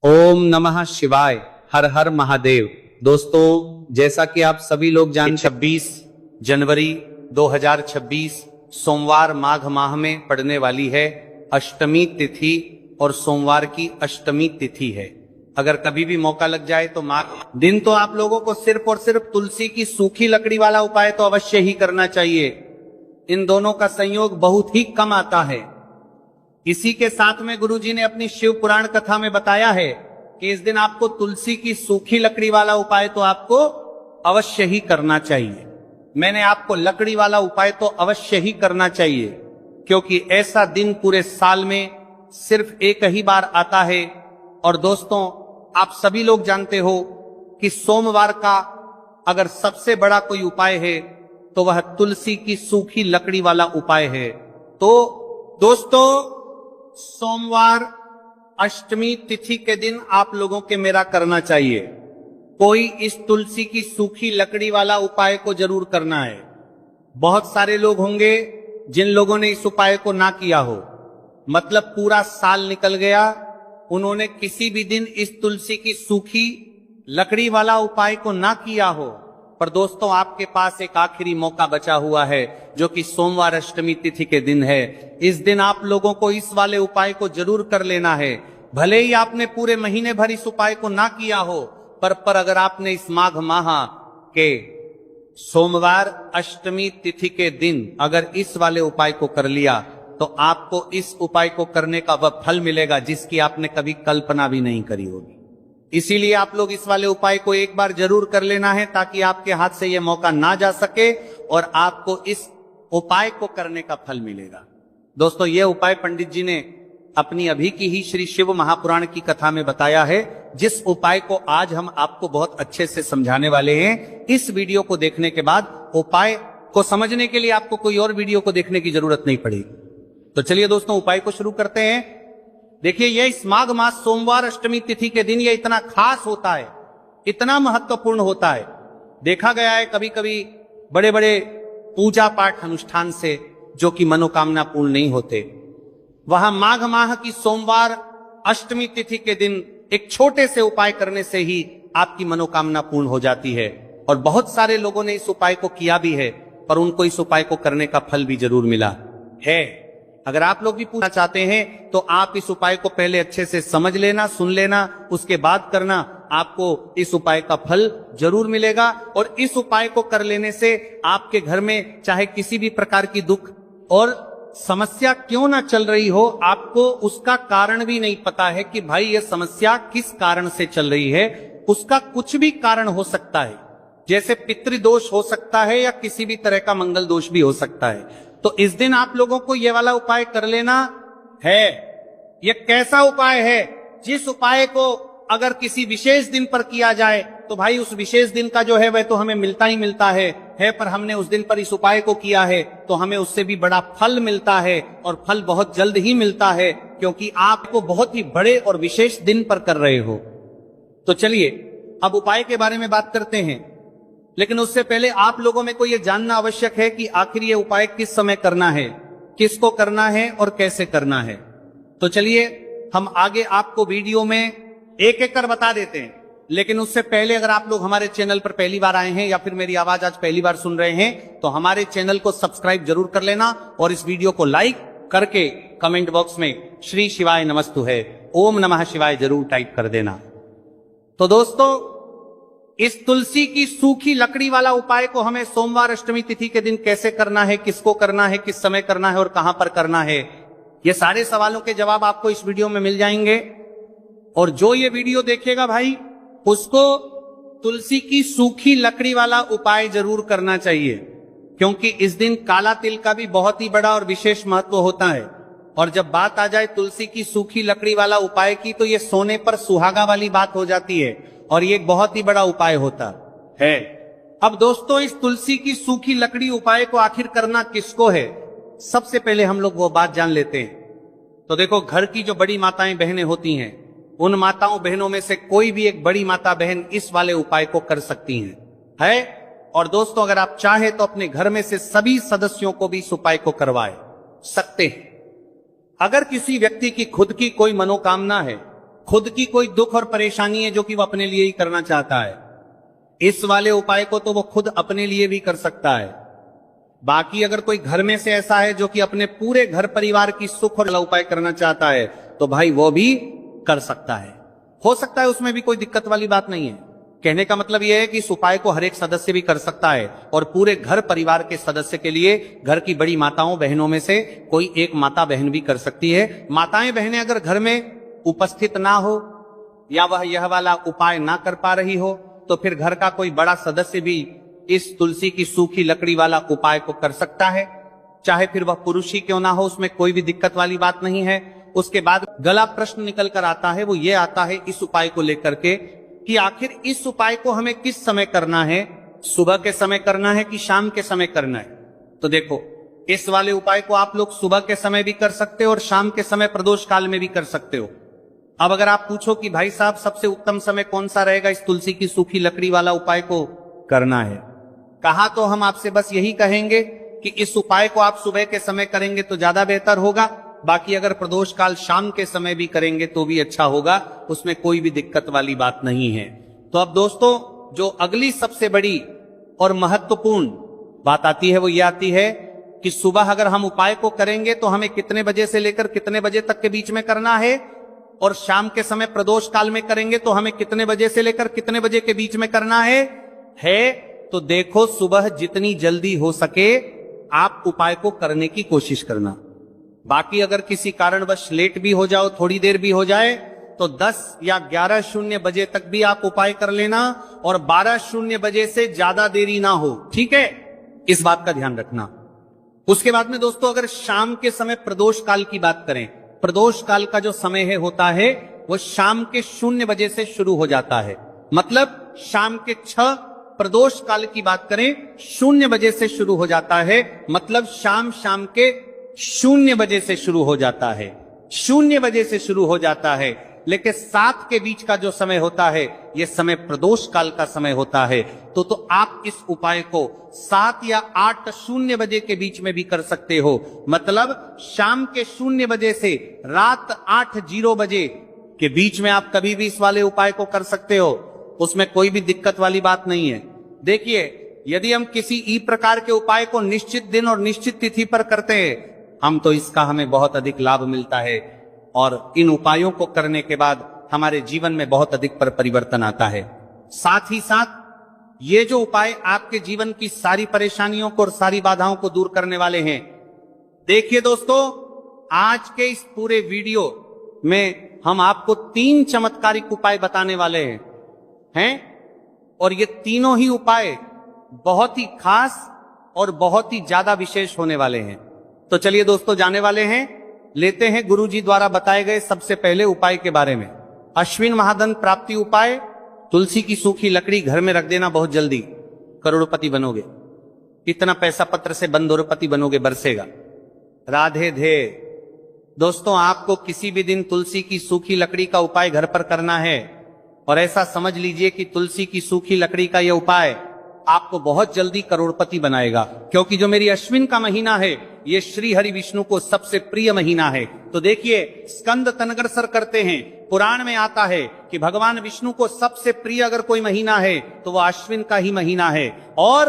ओम नमः शिवाय। हर हर महादेव। दोस्तों, जैसा कि आप सभी लोग जानते 26 जनवरी 2026 सोमवार माघ माह में पड़ने वाली है अष्टमी तिथि और सोमवार की अष्टमी तिथि है। अगर कभी भी मौका लग जाए तो माघ दिन तो आप लोगों को सिर्फ और सिर्फ तुलसी की सूखी लकड़ी वाला उपाय तो अवश्य ही करना चाहिए। इन दोनों का संयोग बहुत ही कम आता है। इसी के साथ में गुरुजी ने अपनी शिव पुराण कथा में बताया है कि इस दिन आपको तुलसी की सूखी लकड़ी वाला उपाय तो आपको अवश्य ही करना चाहिए। मैंने आपको लकड़ी वाला उपाय तो अवश्य ही करना चाहिए, क्योंकि ऐसा दिन पूरे साल में सिर्फ एक ही बार आता है। और दोस्तों, आप सभी लोग जानते हो कि सोमवार का अगर सबसे बड़ा कोई उपाय है तो वह तुलसी की सूखी लकड़ी वाला उपाय है। तो दोस्तों, सोमवार अष्टमी तिथि के दिन आप लोगों के मेरा करना चाहिए। कोई इस तुलसी की सूखी लकड़ी वाला उपाय को जरूर करना है। बहुत सारे लोग होंगे जिन लोगों ने इस उपाय को ना किया हो, मतलब पूरा साल निकल गया, उन्होंने किसी भी दिन इस तुलसी की सूखी लकड़ी वाला उपाय को ना किया हो। पर दोस्तों, आपके पास एक आखिरी मौका बचा हुआ है, जो कि सोमवार अष्टमी तिथि के दिन है। इस दिन आप लोगों को इस वाले उपाय को जरूर कर लेना है। भले ही आपने पूरे महीने भर इस उपाय को ना किया हो, पर अगर आपने इस माघ माह के सोमवार अष्टमी तिथि के दिन अगर इस वाले उपाय को कर लिया तो आपको इस उपाय को करने का वह फल मिलेगा जिसकी आपने कभी कल्पना भी नहीं करी होगी। इसीलिए आप लोग इस वाले उपाय को एक बार जरूर कर लेना है, ताकि आपके हाथ से यह मौका ना जा सके और आपको इस उपाय को करने का फल मिलेगा। दोस्तों, यह उपाय पंडित जी ने अपनी अभी की ही श्री शिव महापुराण की कथा में बताया है, जिस उपाय को आज हम आपको बहुत अच्छे से समझाने वाले हैं। इस वीडियो को देखने के बाद उपाय को समझने के लिए आपको कोई और वीडियो को देखने की जरूरत नहीं पड़ेगी। तो चलिए दोस्तों, उपाय को शुरू करते हैं। देखिए, यह इस माघ मास सोमवार अष्टमी तिथि के दिन यह इतना खास होता है, इतना महत्वपूर्ण होता है। देखा गया है कभी कभी बड़े बड़े पूजा पाठ अनुष्ठान से जो कि मनोकामना पूर्ण नहीं होते, वहां माघ माह की सोमवार अष्टमी तिथि के दिन एक छोटे से उपाय करने से ही आपकी मनोकामना पूर्ण हो जाती है। और बहुत सारे लोगों ने इस उपाय को किया भी है, पर उनको इस उपाय को करने का फल भी जरूर मिला है। अगर आप लोग भी पूछना चाहते हैं तो आप इस उपाय को पहले अच्छे से समझ लेना, सुन लेना, उसके बाद करना। आपको इस उपाय का फल जरूर मिलेगा। और इस उपाय को कर लेने से आपके घर में चाहे किसी भी प्रकार की दुख और समस्या क्यों ना चल रही हो, आपको उसका कारण भी नहीं पता है कि भाई ये समस्या किस कारण से चल रही है। उसका कुछ भी कारण हो सकता है, जैसे पितृदोष हो सकता है या किसी भी तरह का मंगल दोष भी हो सकता है। तो इस दिन आप लोगों को ये वाला उपाय कर लेना है। ये कैसा उपाय है? जिस उपाय को अगर किसी विशेष दिन पर किया जाए तो भाई उस विशेष दिन का जो है वह तो हमें मिलता ही मिलता है, पर हमने उस दिन पर इस उपाय को किया है तो हमें उससे भी बड़ा फल मिलता है, और फल बहुत जल्द ही मिलता है, क्योंकि आपको बहुत ही बड़े और विशेष दिन पर कर रहे हो। तो चलिए अब उपाय के बारे में बात करते हैं, लेकिन उससे पहले आप लोगों में को यह जानना आवश्यक है कि आखिर ये उपाय किस समय करना है, किसको करना है और कैसे करना है। तो चलिए हम आगे आपको वीडियो में एक एक कर बता देते हैं। लेकिन उससे पहले अगर आप लोग हमारे चैनल पर पहली बार आए हैं या फिर मेरी आवाज आज पहली बार सुन रहे हैं तो हमारे चैनल को सब्सक्राइब जरूर कर लेना, और इस वीडियो को लाइक करके कमेंट बॉक्स में श्री शिवाय नमस्तु है, ओम नमः शिवाय जरूर टाइप कर देना। तो दोस्तों, इस तुलसी की सूखी लकड़ी वाला उपाय को हमें सोमवार अष्टमी तिथि के दिन कैसे करना है, किसको करना है, किस समय करना है और कहां पर करना है, ये सारे सवालों के जवाब आपको इस वीडियो में मिल जाएंगे। और जो ये वीडियो देखेगा भाई, उसको तुलसी की सूखी लकड़ी वाला उपाय जरूर करना चाहिए, क्योंकि इस दिन काला तिल का भी बहुत ही बड़ा और विशेष महत्व होता है। और जब बात आ जाए तुलसी की सूखी लकड़ी वाला उपाय की, तो ये सोने पर सुहागा वाली बात हो जाती है, और ये एक बहुत ही बड़ा उपाय होता है। अब दोस्तों, इस तुलसी की सूखी लकड़ी उपाय को आखिर करना किसको है, सबसे पहले हम लोग वो बात जान लेते हैं। तो देखो, घर की जो बड़ी माताएं बहनें होती हैं, उन माताओं बहनों में से कोई भी एक बड़ी माता बहन इस वाले उपाय को कर सकती है। और दोस्तों, अगर आप चाहे तो अपने घर में से सभी सदस्यों को भी इस उपाय को करवाए सकते हैं। अगर किसी व्यक्ति की खुद की कोई मनोकामना है खुद की कोई दुख और परेशानी है जो कि वो अपने लिए ही करना चाहता है, इस वाले उपाय को तो वो खुद अपने लिए भी कर सकता है। बाकी अगर कोई घर में से ऐसा है जो कि अपने पूरे घर परिवार की सुख और उपाय करना चाहता है तो भाई वो भी कर सकता है, हो सकता है उसमें भी कोई दिक्कत वाली बात नहीं है। कहने का मतलब यह है कि इस उपाय को हर एक सदस्य भी कर सकता है और पूरे घर परिवार के सदस्य के लिए घर की बड़ी माताओं बहनों में से कोई एक माता बहन भी कर सकती है। माताएं बहनें अगर घर में उपस्थित ना हो या वह यह वाला उपाय ना कर पा रही हो तो फिर घर का कोई बड़ा सदस्य भी इस तुलसी की सूखी लकड़ी वाला उपाय को कर सकता है, चाहे फिर वह पुरुष ही क्यों ना हो, उसमें कोई भी दिक्कत वाली बात नहीं है। उसके बाद गला प्रश्न निकल कर आता है, वो ये आता है इस उपाय को लेकर के कि आखिर इस उपाय को हमें किस समय करना है, सुबह के समय करना है कि शाम के समय करना है। तो देखो, इस वाले उपाय को आप लोग सुबह के समय भी कर सकते हो और शाम के समय प्रदोष काल में भी कर सकते हो। अब अगर आप पूछो कि भाई साहब सबसे उत्तम समय कौन सा रहेगा इस तुलसी की सूखी लकड़ी वाला उपाय को करना है, कहा तो हम आपसे बस यही कहेंगे कि इस उपाय को आप सुबह के समय करेंगे तो ज्यादा बेहतर होगा। बाकी अगर प्रदोष काल शाम के समय भी करेंगे तो भी अच्छा होगा, उसमें कोई भी दिक्कत वाली बात नहीं है। तो अब दोस्तों, जो अगली सबसे बड़ी और महत्वपूर्ण बात आती है वो ये आती है कि सुबह अगर हम उपाय को करेंगे तो हमें कितने बजे से लेकर कितने बजे तक के बीच में करना है, और शाम के समय प्रदोष काल में करेंगे तो हमें कितने बजे से लेकर कितने बजे के बीच में करना है। तो देखो, सुबह जितनी जल्दी हो सके आप उपाय को करने की कोशिश करना। बाकी अगर किसी कारणवश लेट भी हो जाओ, थोड़ी देर भी हो जाए, तो 10 या 11:00 बजे तक भी आप उपाय कर लेना और 12:00 बजे से ज्यादा देरी ना हो, ठीक है, इस बात का ध्यान रखना। उसके बाद में दोस्तों, अगर शाम के समय प्रदोष काल की बात करें, प्रदोष काल का जो समय होता है वो शाम के 0 बजे से शुरू हो जाता है। मतलब शाम के 6, प्रदोष काल की बात करें 0 बजे से शुरू हो जाता है, मतलब शाम के 0 बजे से शुरू हो जाता है, 0 बजे से शुरू हो जाता है। लेकिन 7 के बीच का जो समय होता है यह समय प्रदोष काल का समय होता है। तो आप इस उपाय को 7 या 8:00 बजे के बीच में भी कर सकते हो। मतलब शाम के 0 बजे से रात 8:00 बजे के बीच में आप कभी भी इस वाले उपाय को कर सकते हो, उसमें कोई भी दिक्कत वाली बात नहीं है। देखिए, यदि हम किसी ई प्रकार के उपाय को निश्चित दिन और निश्चित तिथि पर करते हैं तो इसका हमें बहुत अधिक लाभ मिलता है और इन उपायों को करने के बाद हमारे जीवन में बहुत अधिक परिवर्तन आता है। साथ ही साथ ये जो उपाय आपके जीवन की सारी परेशानियों को और सारी बाधाओं को दूर करने वाले हैं। देखिए दोस्तों, आज के इस पूरे वीडियो में हम आपको 3 चमत्कारिक उपाय बताने वाले हैं और ये तीनों ही उपाय बहुत ही खास और बहुत ही ज्यादा विशेष होने वाले हैं। तो चलिए दोस्तों, जाने वाले हैं, लेते हैं गुरुजी द्वारा बताए गए सबसे पहले उपाय के बारे में। अश्विन महाधन प्राप्ति उपाय। तुलसी की सूखी लकड़ी घर में रख देना, बहुत जल्दी करोड़पति बनोगे, इतना पैसा पत्र से बंदोरपति बनोगे, बरसेगा। राधे धे। दोस्तों, आपको किसी भी दिन तुलसी की सूखी लकड़ी का उपाय घर पर करना है और ऐसा समझ लीजिए कि तुलसी की सूखी लकड़ी का यह उपाय आपको बहुत जल्दी करोड़पति बनाएगा, क्योंकि जो मेरी अश्विन का महीना है ये श्री हरि विष्णु को सबसे प्रिय महीना है। तो देखिए, स्कंद तनगरसर करते हैं, पुराण में आता है कि भगवान विष्णु को सबसे प्रिय अगर कोई महीना है तो वह अश्विन का ही महीना है। और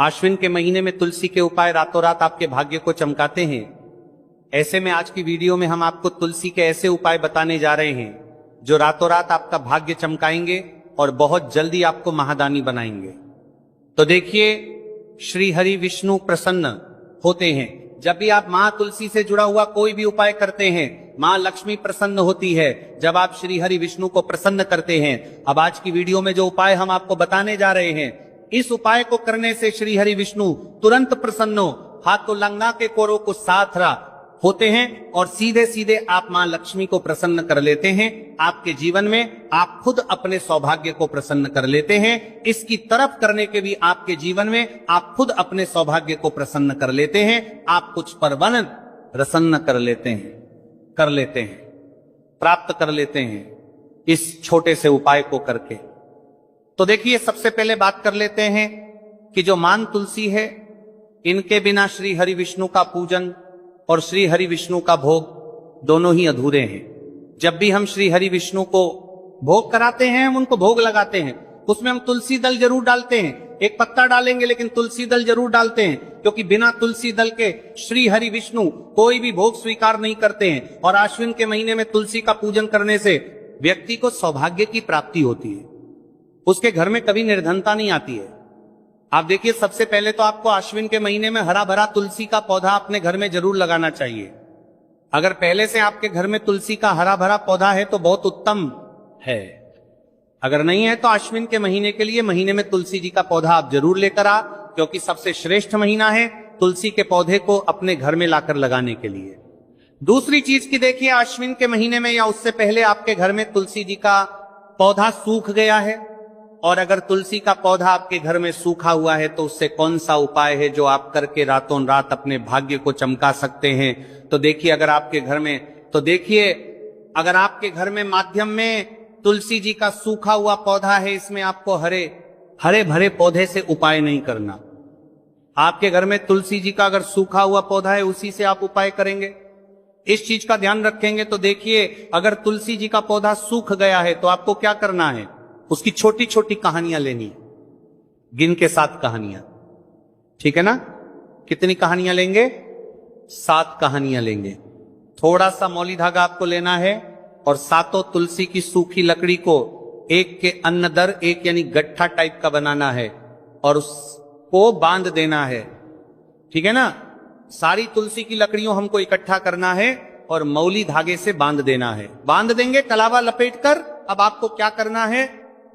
अश्विन के महीने में तुलसी के उपाय रातों रात आपके भाग्य को चमकाते हैं। ऐसे में आज की वीडियो में हम आपको तुलसी के ऐसे उपाय बताने जा रहे हैं जो रातों रात आपका भाग्य चमकाएंगे और बहुत जल्दी आपको महादानी बनाएंगे। तो देखिए, श्री हरि विष्णु प्रसन्न होते हैं। जब भी आप माँ तुलसी से जुड़ा हुआ कोई भी उपाय करते हैं, माँ लक्ष्मी प्रसन्न होती है जब आप श्री हरि विष्णु को प्रसन्न करते हैं। अब आज की वीडियो में जो उपाय हम आपको बताने जा रहे हैं, इस उपाय को करने से श्री हरि विष्णु तुरंत प्रसन्न हो, हाथों लंगना के कोरों को साथ रहा होते हैं और सीधे सीधे आप मां लक्ष्मी को प्रसन्न कर लेते हैं। आपके जीवन में आप खुद अपने सौभाग्य को प्रसन्न कर लेते हैं। इसकी तरफ करने के भी आपके जीवन में आप खुद अपने सौभाग्य को प्रसन्न कर लेते हैं। आप कुछ परवन प्रसन्न कर लेते हैं, प्राप्त कर लेते हैं इस छोटे से उपाय को करके। तो देखिए, सबसे पहले बात कर लेते हैं कि जो मान तुलसी है, इनके बिना श्री हरि विष्णु का पूजन और श्री हरि विष्णु का भोग दोनों ही अधूरे हैं। जब भी हम श्री हरि विष्णु को भोग कराते हैं, हम उनको भोग लगाते हैं, उसमें हम तुलसी दल जरूर डालते हैं। एक पत्ता डालेंगे लेकिन तुलसी दल जरूर डालते हैं, क्योंकि बिना तुलसी दल के श्री हरि विष्णु कोई भी भोग स्वीकार नहीं करते हैं। और आश्विन के महीने में तुलसी का पूजन करने से व्यक्ति को सौभाग्य की प्राप्ति होती है, उसके घर में कभी निर्धनता नहीं आती है। आप देखिए, सबसे पहले तो आपको आश्विन के महीने में हरा भरा तुलसी का पौधा अपने घर में जरूर लगाना चाहिए। अगर पहले से आपके घर में तुलसी का हरा भरा पौधा है तो बहुत उत्तम है, अगर नहीं है तो आश्विन के महीने के लिए महीने में तुलसी जी का पौधा आप जरूर लेकर आ, क्योंकि सबसे श्रेष्ठ महीना है तुलसी के पौधे को अपने घर में लाकर लगाने के लिए। दूसरी चीज की देखिए, आश्विन के महीने में या उससे पहले आपके घर में तुलसी जी का पौधा सूख गया है, और अगर तुलसी का पौधा आपके घर में सूखा हुआ है तो उससे कौन सा उपाय है जो आप करके रातों रात अपने भाग्य को चमका सकते हैं। तो देखिए, अगर आपके घर में माध्यम में तुलसी जी का सूखा हुआ पौधा है, इसमें आपको हरे भरे पौधे से उपाय नहीं करना। आपके घर में तुलसी जी का अगर सूखा हुआ पौधा है, उसी से आप उपाय करेंगे, इस चीज का ध्यान रखेंगे। तो देखिए, अगर तुलसी जी का पौधा सूख गया है तो आपको क्या करना है, उसकी छोटी छोटी कहानियां लेनी, गिन के 7 कहानियां, ठीक है ना। कितनी कहानियां लेंगे? 7 कहानियां लेंगे। थोड़ा सा मौली धागा आपको लेना है और 7 तुलसी की सूखी लकड़ी को एक के अन्न दर एक यानी गट्ठा टाइप का बनाना है और उसको बांध देना है, ठीक है ना। सारी तुलसी की लकड़ियों हमको इकट्ठा करना है और मौली धागे से बांध देना है। बांध देंगे कलावा लपेट कर। अब आपको क्या करना है,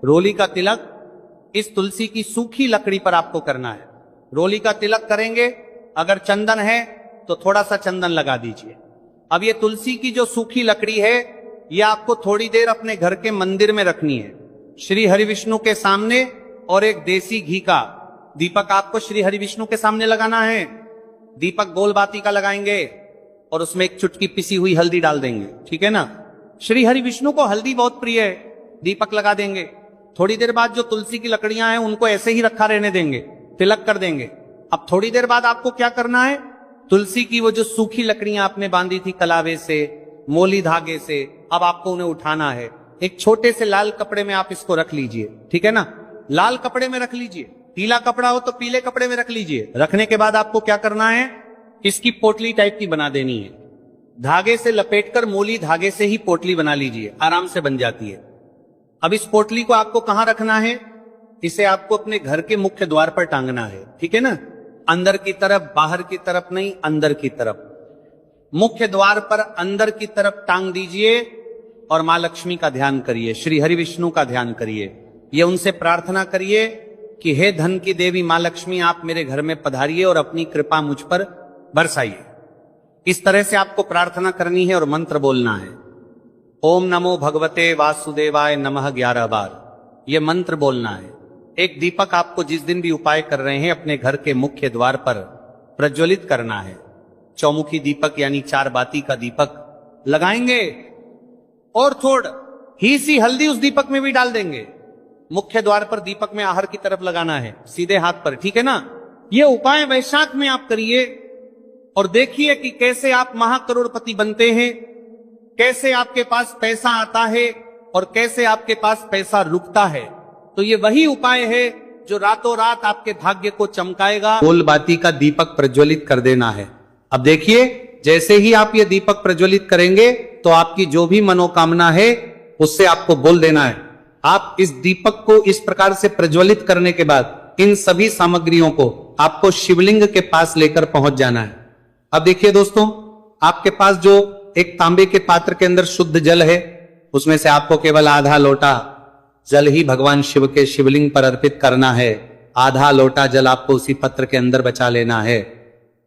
रोली का तिलक इस तुलसी की सूखी लकड़ी पर आपको करना है। रोली का तिलक करेंगे, अगर चंदन है तो थोड़ा सा चंदन लगा दीजिए। अब ये तुलसी की जो सूखी लकड़ी है, ये आपको थोड़ी देर अपने घर के मंदिर में रखनी है, श्री हरि विष्णु के सामने, और एक देसी घी का दीपक आपको श्री हरि विष्णु के सामने लगाना है। दीपक गोल बाती का लगाएंगे और उसमें एक चुटकी पिसी हुई हल्दी डाल देंगे, ठीक है ना। श्री हरि विष्णु को हल्दी बहुत प्रिय है। दीपक लगा देंगे, थोड़ी देर बाद जो तुलसी की लकड़ियां हैं उनको ऐसे ही रखा रहने देंगे, तिलक कर देंगे। अब थोड़ी देर बाद आपको क्या करना है, तुलसी की वो जो सूखी लकड़ियां आपने बांधी थी कलावे से, मोली धागे से, अब आपको उन्हें उठाना है। एक छोटे से लाल कपड़े में आप इसको रख लीजिए, ठीक है ना। लाल कपड़े में रख लीजिए, पीला कपड़ा हो तो पीले कपड़े में रख लीजिए। रखने के बाद आपको क्या करना है, इसकी पोटली टाइप की बना देनी है। धागे से लपेटकर मोली धागे से ही पोटली बना लीजिए, आराम से बन जाती है। अब इस पोटली को आपको कहां रखना है, इसे आपको अपने घर के मुख्य द्वार पर टांगना है, ठीक है ना। अंदर की तरफ, बाहर की तरफ नहीं, अंदर की तरफ। मुख्य द्वार पर अंदर की तरफ टांग दीजिए और मां लक्ष्मी का ध्यान करिए, श्री हरि विष्णु का ध्यान करिए। ये उनसे प्रार्थना करिए कि हे धन की देवी मां लक्ष्मी, आप मेरे घर में पधारिए और अपनी कृपा मुझ पर बरसाइए। इस तरह से आपको प्रार्थना करनी है और मंत्र बोलना है। ओम नमो भगवते वासुदेवाय नमः 11 बार ये मंत्र बोलना है। एक दीपक आपको जिस दिन भी उपाय कर रहे हैं अपने घर के मुख्य द्वार पर प्रज्वलित करना है। चौमुखी दीपक यानी 4 बाती का दीपक लगाएंगे और थोड़ा ही सी हल्दी उस दीपक में भी डाल देंगे। मुख्य द्वार पर दीपक में आहर की तरफ लगाना है, सीधे हाथ पर, ठीक है ना। ये उपाय वैशाख में आप करिए और देखिए कि कैसे आप महाकरोड़पति बनते हैं, कैसे आपके पास पैसा आता है और कैसे आपके पास पैसा रुकता है। तो ये वही उपाय है जो रातों रात आपके भाग्य को चमकाएगा। गोल बाती का दीपक प्रज्वलित कर देना है। अब देखिए, जैसे ही आप ये दीपक प्रज्वलित करेंगे तो आपकी जो भी मनोकामना है उससे आपको बोल देना है। आप इस दीपक को इस प्रकार से प्रज्वलित करने के बाद इन सभी सामग्रियों को आपको शिवलिंग के पास लेकर पहुंच जाना है। अब देखिए दोस्तों, आपके पास जो एक तांबे के पात्र के अंदर शुद्ध जल है, उसमें से आपको केवल आधा लोटा जल ही भगवान शिव के शिवलिंग पर अर्पित करना है। आधा लोटा जल आपको उसी पत्र के अंदर बचा लेना है।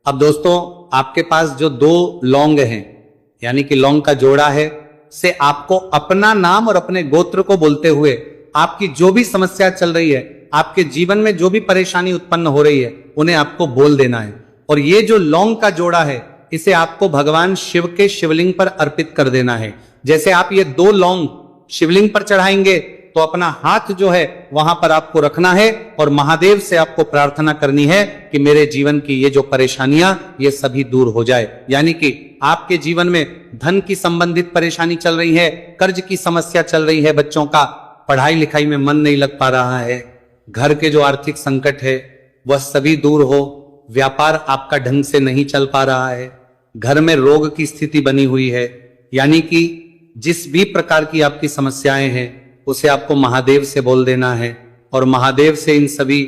अब दोस्तों, आपके पास जो 2 लौंग हैं, यानी कि लौंग का जोड़ा है, से आपको अपना नाम और अपने गोत्र को बोलते हुए आपकी जो भी समस्या चल रही है, आपके जीवन में जो भी परेशानी उत्पन्न हो रही है, उन्हें आपको बोल देना है। और ये जो लौंग का जोड़ा है, इसे आपको भगवान शिव के शिवलिंग पर अर्पित कर देना है। जैसे आप ये 2 लौंग शिवलिंग पर चढ़ाएंगे तो अपना हाथ जो है वहां पर आपको रखना है और महादेव से आपको प्रार्थना करनी है कि मेरे जीवन की ये जो परेशानियां ये सभी दूर हो जाए। यानी कि आपके जीवन में धन की संबंधित परेशानी चल रही है, कर्ज की समस्या चल रही है, बच्चों का पढ़ाई लिखाई में मन नहीं लग पा रहा है, घर के जो आर्थिक संकट है वह सभी दूर हो, व्यापार आपका ढंग से नहीं चल पा रहा है, घर में रोग की स्थिति बनी हुई है, यानी कि जिस भी प्रकार की आपकी समस्याएं हैं उसे आपको महादेव से बोल देना है और महादेव से इन सभी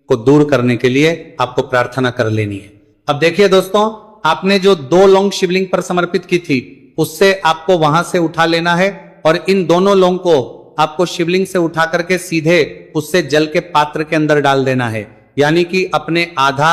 को दूर करने के लिए आपको प्रार्थना कर लेनी है। अब देखिए दोस्तों, आपने जो 2 लौंग शिवलिंग पर समर्पित की थी उससे आपको वहां से उठा लेना है और इन दोनों लौंग को आपको शिवलिंग से उठा करके सीधे उससे जल के पात्र के अंदर डाल देना है। यानी कि अपने आधा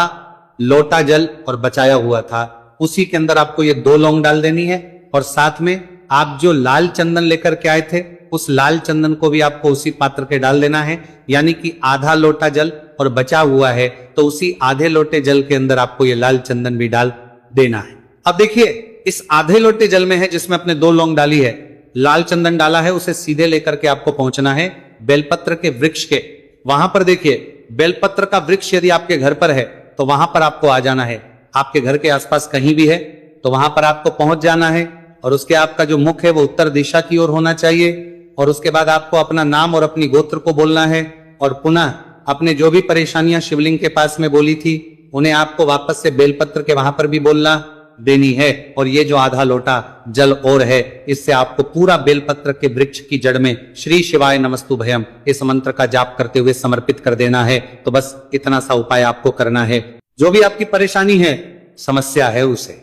लोटा जल और बचाया हुआ था उसी के अंदर आपको ये 2 लौंग डाल देनी है और साथ में आप जो लाल चंदन लेकर के आए थे उस लाल चंदन को भी आपको उसी पात्र के डाल देना है। यानी कि आधा लोटा जल और बचा हुआ है तो उसी आधे लोटे जल के अंदर आपको ये लाल चंदन भी डाल देना है। अब देखिए, इस आधे लोटे जल में है जिसमें अपने 2 लौंग डाली है, लाल चंदन डाला है, उसे सीधे लेकर के आपको पहुंचना है बेलपत्र के वृक्ष के। वहां पर देखिए, बेलपत्र का वृक्ष यदि आपके घर पर है तो वहां पर आपको आ जाना है। आपके घर के आसपास कहीं भी है तो वहां पर आपको पहुंच जाना है और उसके आपका जो मुख है वो उत्तर दिशा की ओर होना चाहिए और उसके बाद आपको अपना नाम और अपनी गोत्र को बोलना है और पुनः अपने जो भी परेशानियां शिवलिंग के पास में बोली थी उन्हें आपको वापस से बेलपत्र के वहां पर भी बोलना देनी है। और ये जो आधा लोटा जल और है इससे आपको पूरा बेलपत्र के वृक्ष की जड़ में श्री शिवाय नमस्तु भयम इस मंत्र का जाप करते हुए समर्पित कर देना है। तो बस इतना सा उपाय आपको करना है। जो भी आपकी परेशानी है, समस्या है, उसे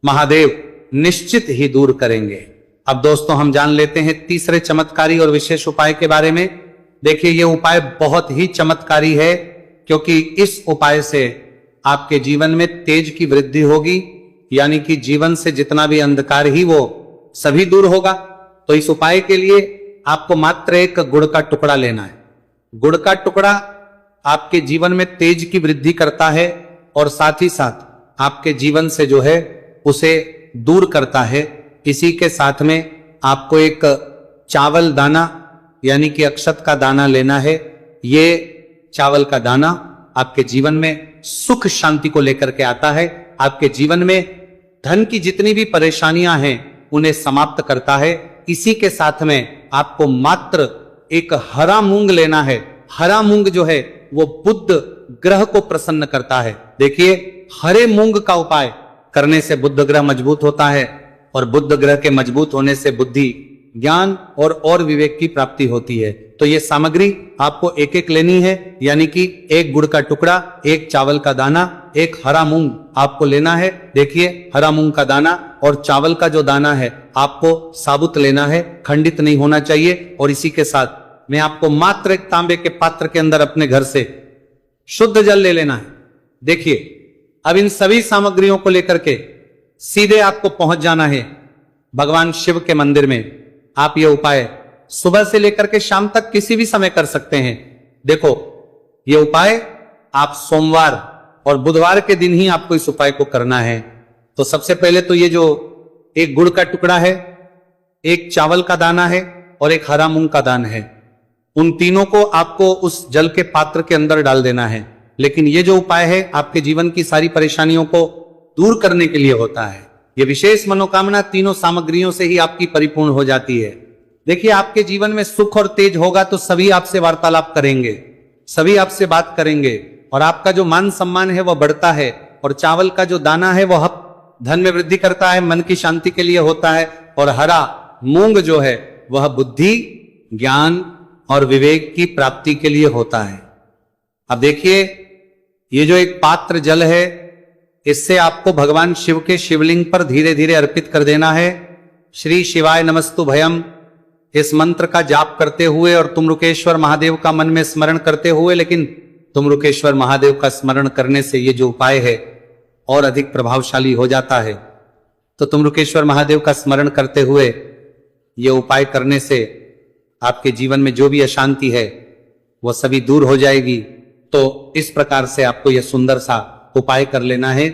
महादेव निश्चित ही दूर करेंगे। अब दोस्तों, हम जान लेते हैं तीसरे चमत्कारी और विशेष उपाय के बारे में। देखिए, यह उपाय बहुत ही चमत्कारी है क्योंकि इस उपाय से आपके जीवन में तेज की वृद्धि होगी, यानी कि जीवन से जितना भी अंधकार ही वो सभी दूर होगा। तो इस उपाय के लिए आपको मात्र एक गुड़ का टुकड़ा लेना है। गुड़ का टुकड़ा आपके जीवन में तेज की वृद्धि करता है और साथ ही साथ आपके जीवन से जो है उसे दूर करता है। इसी के साथ में आपको एक चावल दाना यानी कि अक्षत का दाना लेना है। ये चावल का दाना आपके जीवन में सुख शांति को लेकर के आता है। आपके जीवन में धन की जितनी भी परेशानियां हैं उन्हें समाप्त करता है। इसी के साथ में आपको मात्र एक हरा मूंग लेना है। हरा मूंग जो है वो बुध ग्रह को प्रसन्न करता है। देखिए, हरे मूंग का उपाय करने से बुध ग्रह मजबूत होता है और बुध ग्रह के मजबूत होने से बुद्धि, ज्ञान और विवेक की प्राप्ति होती है। तो ये सामग्री आपको एक एक लेनी है, यानी कि एक गुड़ का टुकड़ा, एक चावल का दाना, एक हरा मूंग आपको लेना है। देखिए, हरा मूंग का दाना और चावल का जो दाना है आपको साबुत लेना है, खंडित नहीं होना चाहिए। और इसी के साथ में आपको मात्र एक तांबे के पात्र के अंदर अपने घर से शुद्ध जल ले लेना है। देखिए, अब इन सभी सामग्रियों को लेकर के सीधे आपको पहुंच जाना है भगवान शिव के मंदिर में। आप ये उपाय सुबह से लेकर के शाम तक किसी भी समय कर सकते हैं। देखो, ये उपाय आप सोमवार और बुधवार के दिन ही आपको इस उपाय को करना है। तो सबसे पहले तो ये जो एक गुड़ का टुकड़ा है, एक चावल का दाना है और एक हरा मूंग का दाना है, उन तीनों को आपको उस जल के पात्र के अंदर डाल देना है। लेकिन ये जो उपाय है आपके जीवन की सारी परेशानियों को दूर करने के लिए होता है। ये विशेष मनोकामना तीनों सामग्रियों से ही आपकी परिपूर्ण हो जाती है। देखिए, आपके जीवन में सुख और तेज होगा तो सभी आपसे वार्तालाप करेंगे, सभी आपसे बात करेंगे और आपका जो मान सम्मान है वह बढ़ता है। और चावल का जो दाना है वह धन में वृद्धि करता है, मन की शांति के लिए होता है। और हरा मूंग जो है वह बुद्धि, ज्ञान और विवेक की प्राप्ति के लिए होता है। अब देखिए, ये जो एक पात्र जल है इससे आपको भगवान शिव के शिवलिंग पर धीरे धीरे अर्पित कर देना है। श्री शिवाय नमस्तु भयम इस मंत्र का जाप करते हुए और तुमरुकेश्वर महादेव का मन में स्मरण करते हुए, लेकिन तुमरुकेश्वर महादेव का स्मरण करने से ये जो उपाय है और अधिक प्रभावशाली हो जाता है। तो तुमरुकेश्वर महादेव का स्मरण करते हुए ये उपाय करने से आपके जीवन में जो भी अशांति है वह सभी दूर हो जाएगी। तो इस प्रकार से आपको यह सुंदर सा उपाय कर लेना है।